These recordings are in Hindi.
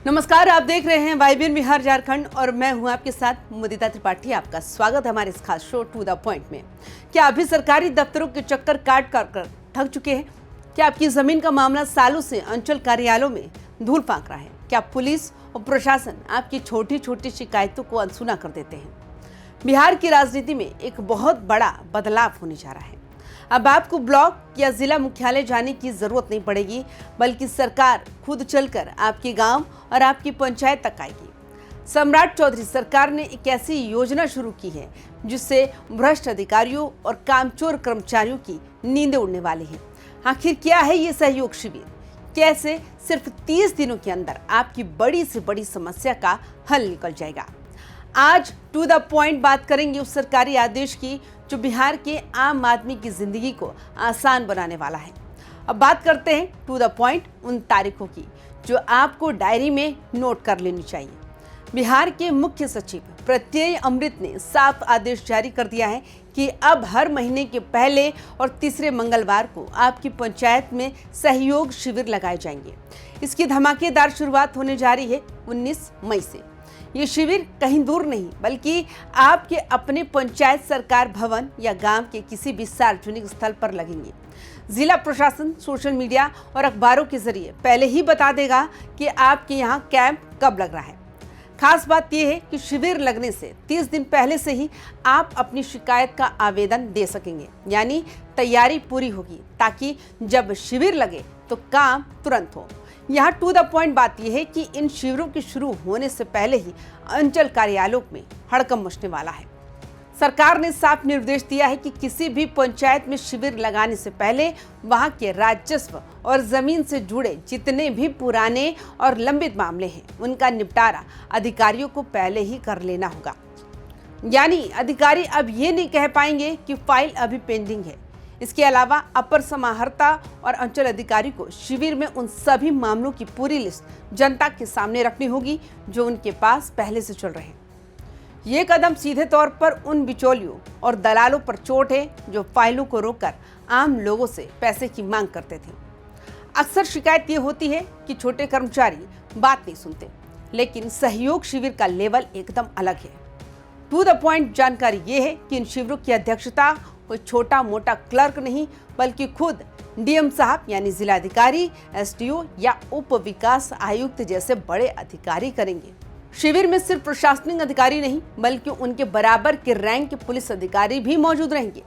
नमस्कार, आप देख रहे हैं वाईबीएन बिहार झारखंड और मैं हूं आपके साथ मुदिता त्रिपाठी। आपका स्वागत है हमारे इस खास शो टू द पॉइंट में। क्या अभी सरकारी दफ्तरों के चक्कर काट कर थक चुके हैं? क्या आपकी जमीन का मामला सालों से अंचल कार्यालयों में धूल फांक रहा है? क्या पुलिस और प्रशासन आपकी छोटी छोटी शिकायतों को अनसुना कर देते हैं? बिहार की राजनीति में एक बहुत बड़ा बदलाव होने जा रहा है। अब आपको ब्लॉक या जिला मुख्यालय जाने की जरूरत नहीं पड़ेगी, बल्कि सरकार खुद चलकर आपके गांव और आपकी पंचायत तक आएगी। सम्राट चौधरी सरकार ने एक ऐसी योजना शुरू की है जिससे भ्रष्ट अधिकारियों और कामचोर कर्मचारियों की नींदें उड़ने वाली हैं। आखिर क्या है ये सहयोग शिविर? कैसे सिर्फ 30 दिनों के अंदर आपकी बड़ी से बड़ी समस्या का हल निकल जाएगा? आज टू द पॉइंट बात करेंगे उस सरकारी आदेश की जो बिहार के आम आदमी की जिंदगी को आसान बनाने वाला है। अब बात करते हैं टू द पॉइंट उन तारीखों की जो आपको डायरी में नोट कर लेनी चाहिए। बिहार के मुख्य सचिव प्रत्यय अमृत ने साफ आदेश जारी कर दिया है कि अब हर महीने के पहले और तीसरे मंगलवार को आपकी पंचायत में सहयोग शिविर लगाए जाएंगे। इसकी धमाकेदार शुरुआत होने जा रही है 19 मई से। ये शिविर कहीं दूर नहीं बल्कि आपके अपने पंचायत सरकार भवन या गांव के किसी भी सार्वजनिक स्थल पर लगेंगे। जिला प्रशासन सोशल मीडिया और अखबारों के जरिए पहले ही बता देगा कि आपके यहाँ कैंप कब लग रहा है। खास बात यह है कि शिविर लगने से 30 दिन पहले से ही आप अपनी शिकायत का आवेदन दे सकेंगे, यानी तैयारी पूरी होगी ताकि जब शिविर लगे तो काम तुरंत हो। यहाँ टू द पॉइंट बात यह है कि इन शिविरों के शुरू होने से पहले ही अंचल कार्यालयों में हड़कंप मचने वाला है। सरकार ने साफ निर्देश दिया है कि किसी भी पंचायत में शिविर लगाने से पहले वहां के राजस्व और जमीन से जुड़े जितने भी पुराने और लंबित मामले हैं उनका निपटारा अधिकारियों को पहले ही कर लेना होगा। यानी अधिकारी अब ये नहीं कह पाएंगे कि फाइल अभी पेंडिंग है। इसके अलावा अपर समाहर्ता और अंचल अधिकारी को शिविर में उन सभी मामलों की पूरी लिस्ट जनता के सामने रखनी होगी जो उनके पास पहले से चल रहे हैं। ये कदम सीधे तौर पर उन बिचौलियों और दलालों पर चोट है जो फाइलों को रोककर आम लोगों से पैसे की मांग करते थे। अक्सर शिकायत ये होती है कि छोटे कर्मचारी बात नहीं सुनते, लेकिन सहयोग शिविर का लेवल एकदम अलग है। टू द पॉइंट जानकारी ये है कि इन शिविरों की अध्यक्षता कोई छोटा मोटा क्लर्क नहीं बल्कि खुद डीएम साहब यानी जिलाधिकारी, एसडीओ या उप विकास आयुक्त जैसे बड़े अधिकारी करेंगे। शिविर में सिर्फ प्रशासनिक अधिकारी नहीं बल्कि उनके बराबर के रैंक के पुलिस अधिकारी भी मौजूद रहेंगे।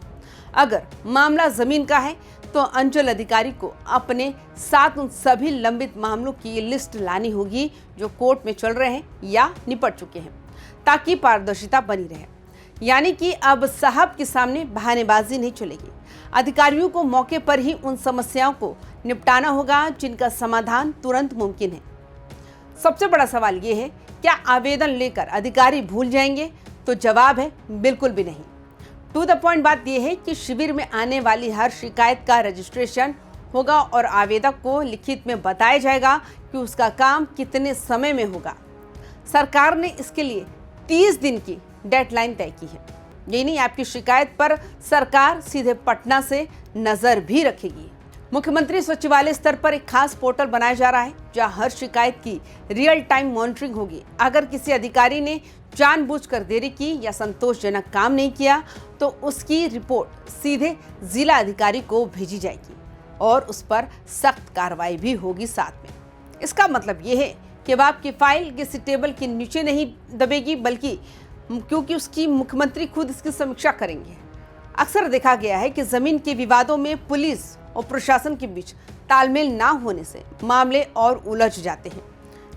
अगर मामला जमीन का है तो अंचल अधिकारी को अपने साथ उन सभी लंबित मामलों की लिस्ट लानी होगी जो कोर्ट में चल रहे हैं या निपट चुके हैं, ताकि पारदर्शिता बनी रहे। यानी कि अब साहब के सामने बहानेबाजी नहीं चलेगी। अधिकारियों को मौके पर ही उन समस्याओं को निपटाना होगा जिनका समाधान तुरंत मुमकिन है। सबसे बड़ा सवाल ये है, क्या आवेदन लेकर अधिकारी भूल जाएंगे? तो जवाब है बिल्कुल भी नहीं। टू द पॉइंट बात यह है कि शिविर में आने वाली हर शिकायत का रजिस्ट्रेशन होगा और आवेदक को लिखित में बताया जाएगा कि उसका काम कितने समय में होगा। सरकार ने इसके लिए 30 दिन की डेडलाइन तय की है। यही नहीं, आपकी शिकायत पर सरकार सीधे पटना से नजर भी रखेगी। मुख्यमंत्री सचिवालय स्तर पर एक खास पोर्टल बनाया जा रहा है जहां हर शिकायत की रियल टाइम मॉनिटरिंग होगी। अगर किसी अधिकारी ने जानबूझकर देरी की या संतोषजनक काम नहीं किया तो उसकी रिपोर्ट सीधे जिला अधिकारी को भेजी जाएगी और उस पर सख्त कार्रवाई भी होगी साथ में। इसका मतलब ये है कि अब आपकी फाइल किसी टेबल के नीचे नहीं दबेगी, बल्कि क्योंकि उसकी मुख्यमंत्री खुद इसकी समीक्षा करेंगे। अक्सर देखा गया है कि जमीन के विवादों में पुलिस और प्रशासन के बीच तालमेल ना होने से मामले और उलझ जाते हैं।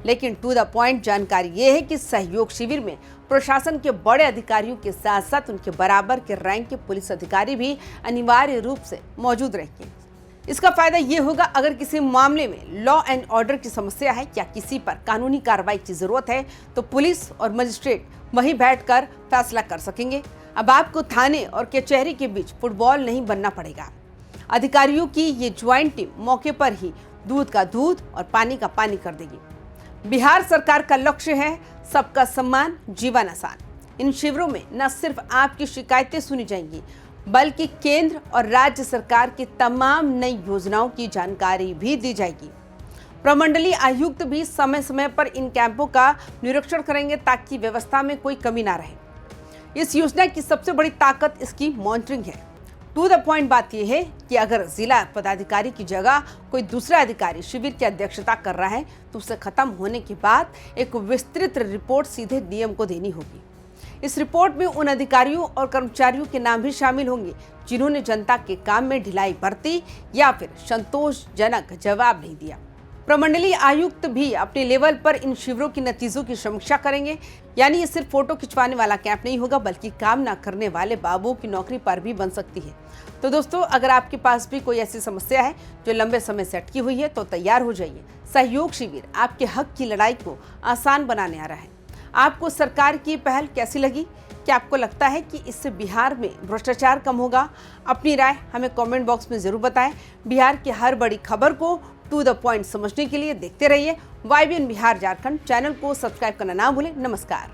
लेकिन टू द पॉइंट जानकारी ये है कि सहयोग शिविर में प्रशासन के बड़े अधिकारियों के साथ साथ उनके बराबर के रैंक के पुलिस अधिकारी भी अनिवार्य रूप से मौजूद रहेंगे। इसका फायदा ये होगा, अगर किसी मामले में लॉ एंड ऑर्डर की समस्या है या किसी पर कानूनी कार्रवाई की जरूरत है तो पुलिस और मजिस्ट्रेट वहीं बैठकर फैसला कर सकेंगे। अब आपको थाने और कचहरी के बीच फुटबॉल नहीं बनना पड़ेगा। अधिकारियों की ये ज्वाइंट टीम मौके पर ही दूध का दूध और पानी का पानी कर देगी। बिहार सरकार का लक्ष्य है सबका सम्मान, जीवन आसान। इन शिविरों में न सिर्फ आपकी शिकायतें सुनी जाएंगी बल्कि केंद्र और राज्य सरकार की तमाम नई योजनाओं की जानकारी भी दी जाएगी। प्रमंडलीय आयुक्त भी समय समय पर इन कैंपों का निरीक्षण करेंगे ताकि व्यवस्था में कोई कमी ना रहे। इस योजना की सबसे बड़ी ताकत इसकी मॉनिटरिंग है। टू द पॉइंट बात यह है कि अगर जिला पदाधिकारी की जगह कोई दूसरा अधिकारी शिविर की अध्यक्षता कर रहा है तो उसे खत्म होने के बाद एक विस्तृत रिपोर्ट सीधे डीएम को देनी होगी। इस रिपोर्ट में उन अधिकारियों और कर्मचारियों के नाम भी शामिल होंगे जिन्होंने जनता के काम में ढिलाई बरती या फिर संतोषजनक जवाब नहीं दिया। प्रमंडलीय आयुक्त भी अपने लेवल पर इन शिविरों के नतीजों की समीक्षा करेंगे। यानी ये सिर्फ फोटो खिंचवाने वाला कैंप नहीं होगा बल्कि काम ना करने वाले बाबुओं की नौकरी पर भी बन सकती है। तो दोस्तों, अगर आपके पास भी कोई ऐसी समस्या है जो लंबे समय से अटकी हुई है तो तैयार हो जाइए। सहयोग शिविर आपके हक की लड़ाई को आसान बनाने आ रहा है। आपको सरकार की पहल कैसी लगी? क्या आपको लगता है कि इससे बिहार में भ्रष्टाचार कम होगा? अपनी राय हमें कमेंट बॉक्स में जरूर बताएं। बिहार की हर बड़ी खबर को टू द पॉइंट समझने के लिए देखते रहिए YBN बिहार झारखंड। चैनल को सब्सक्राइब करना ना भूलें। नमस्कार।